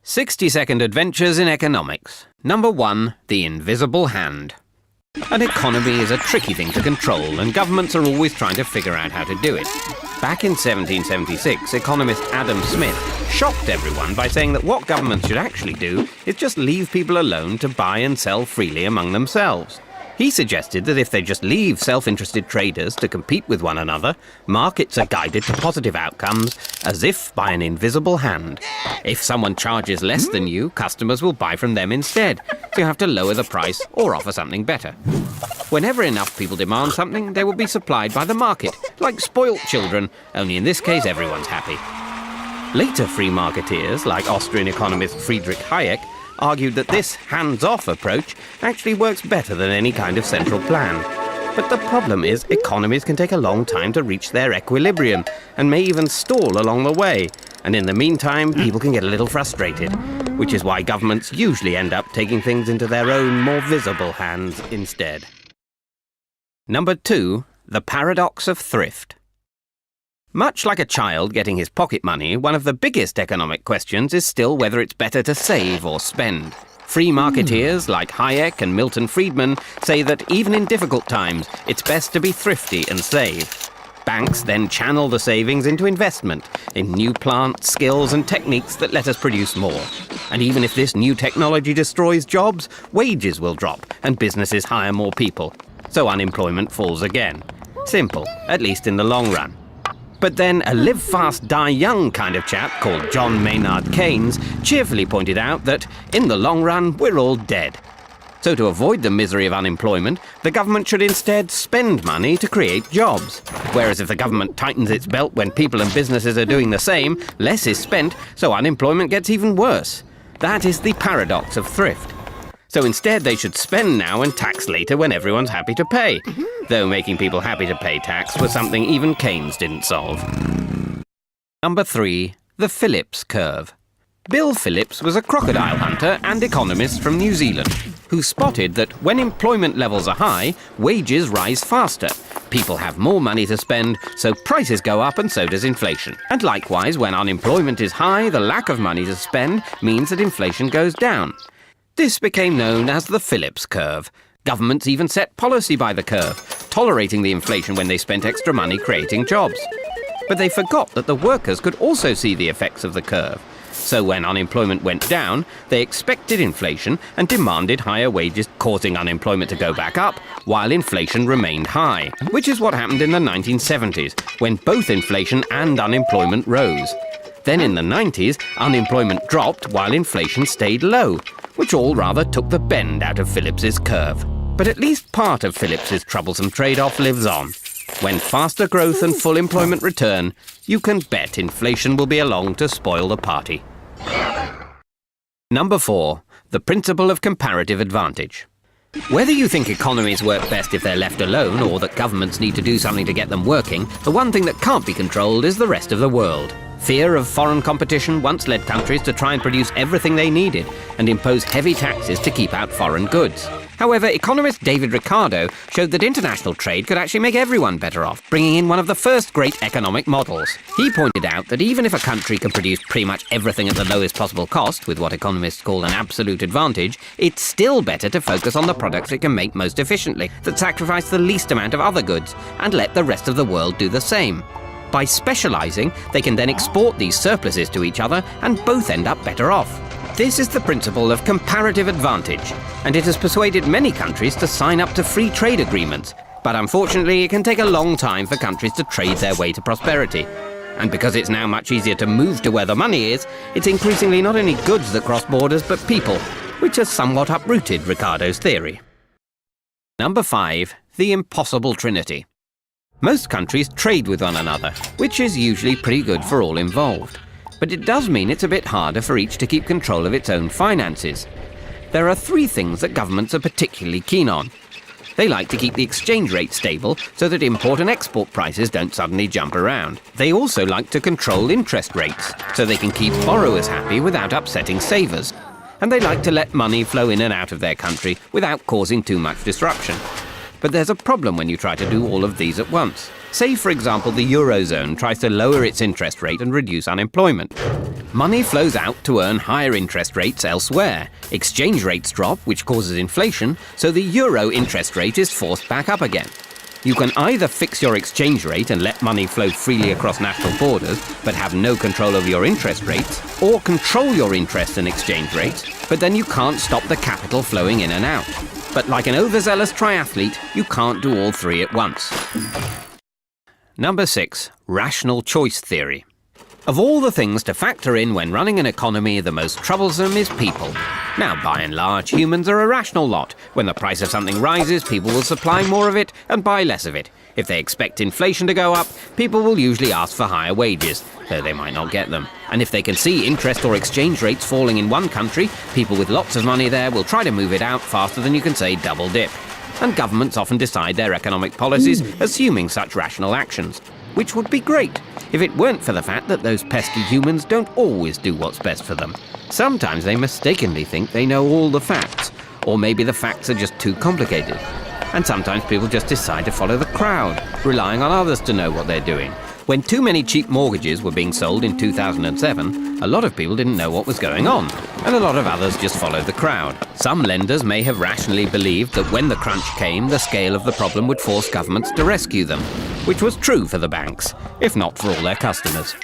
60-second adventures in economics. Number 1, the invisible hand. An economy is a tricky thing to control, and governments are always trying to figure out how to do it. Back in 1776, economist Adam Smith shocked everyone by saying that what governments should actually do is just leave people alone to buy and sell freely among themselves. He suggested that if they just leave self-interested traders to compete with one another, markets are guided to positive outcomes as if by an invisible hand. If someone charges less than you, customers will buy from them instead, so you have to lower the price or offer something better. Whenever enough people demand something, they will be supplied by the market, like spoilt children, only in this case everyone's happy. Later free marketeers, like Austrian economist Friedrich Hayek, argued that this hands-off approach actually works better than any kind of central plan. But the problem is economies can take a long time to reach their equilibrium and may even stall along the way. And in the meantime, people can get a little frustrated, which is why governments usually end up taking things into their own more visible hands instead. Number 2, the paradox of thrift. Much like a child getting his pocket money, one of the biggest economic questions is still whether it's better to save or spend. Free marketeers like Hayek and Milton Friedman say that even in difficult times, it's best to be thrifty and save. Banks then channel the savings into investment in new plants, skills and techniques that let us produce more. And even if this new technology destroys jobs, wages will drop and businesses hire more people. So unemployment falls again. Simple, at least in the long run. But then a live fast, die young kind of chap called John Maynard Keynes cheerfully pointed out that, in the long run, we're all dead. So to avoid the misery of unemployment, the government should instead spend money to create jobs. Whereas if the government tightens its belt when people and businesses are doing the same, less is spent, so unemployment gets even worse. That is the paradox of thrift. So instead they should spend now and tax later when everyone's happy to pay. Though making people happy to pay tax was something even Keynes didn't solve. Number 3, the Phillips curve. Bill Phillips was a crocodile hunter and economist from New Zealand who spotted that when employment levels are high, wages rise faster. People have more money to spend, so prices go up and so does inflation. And likewise, when unemployment is high, the lack of money to spend means that inflation goes down. This became known as the Phillips curve. Governments even set policy by the curve, tolerating the inflation when they spent extra money creating jobs. But they forgot that the workers could also see the effects of the curve. So when unemployment went down, they expected inflation and demanded higher wages, causing unemployment to go back up, while inflation remained high, which is what happened in the 1970s, when both inflation and unemployment rose. Then in the 90s, unemployment dropped while inflation stayed low, which all rather took the bend out of Phillips's curve. But at least part of Phillips's troublesome trade-off lives on. When faster growth and full employment return, you can bet inflation will be along to spoil the party. Number 4, the principle of comparative advantage. Whether you think economies work best if they're left alone or that governments need to do something to get them working, the one thing that can't be controlled is the rest of the world. Fear of foreign competition once led countries to try and produce everything they needed and impose heavy taxes to keep out foreign goods. However, economist David Ricardo showed that international trade could actually make everyone better off, bringing in one of the first great economic models. He pointed out that even if a country can produce pretty much everything at the lowest possible cost, with what economists call an absolute advantage, it's still better to focus on the products it can make most efficiently, that sacrifice the least amount of other goods, and let the rest of the world do the same. By specializing, they can then export these surpluses to each other and both end up better off. This is the principle of comparative advantage, and it has persuaded many countries to sign up to free trade agreements. But unfortunately, it can take a long time for countries to trade their way to prosperity. And because it's now much easier to move to where the money is, it's increasingly not only goods that cross borders, but people, which has somewhat uprooted Ricardo's theory. Number 5, the impossible trinity. Most countries trade with one another, which is usually pretty good for all involved. But it does mean it's a bit harder for each to keep control of its own finances. There are 3 things that governments are particularly keen on. They like to keep the exchange rate stable so that import and export prices don't suddenly jump around. They also like to control interest rates so they can keep borrowers happy without upsetting savers. And they like to let money flow in and out of their country without causing too much disruption. But there's a problem when you try to do all of these at once. Say, for example, the Eurozone tries to lower its interest rate and reduce unemployment. Money flows out to earn higher interest rates elsewhere. Exchange rates drop, which causes inflation, so the euro interest rate is forced back up again. You can either fix your exchange rate and let money flow freely across national borders, but have no control over your interest rates, or control your interest and exchange rates, but then you can't stop the capital flowing in and out. But like an overzealous triathlete, you can't do all three at once. Number 6. Rational choice theory. Of all the things to factor in when running an economy, the most troublesome is people. Now, by and large, humans are a rational lot. When the price of something rises, people will supply more of it and buy less of it. If they expect inflation to go up, people will usually ask for higher wages, though they might not get them. And if they can see interest or exchange rates falling in one country, people with lots of money there will try to move it out faster than you can say double dip. And governments often decide their economic policies assuming such rational actions, which would be great if it weren't for the fact that those pesky humans don't always do what's best for them. Sometimes they mistakenly think they know all the facts, or maybe the facts are just too complicated. And sometimes people just decide to follow the crowd, relying on others to know what they're doing. When too many cheap mortgages were being sold in 2007, a lot of people didn't know what was going on, and a lot of others just followed the crowd. Some lenders may have rationally believed that when the crunch came, the scale of the problem would force governments to rescue them, which was true for the banks, if not for all their customers.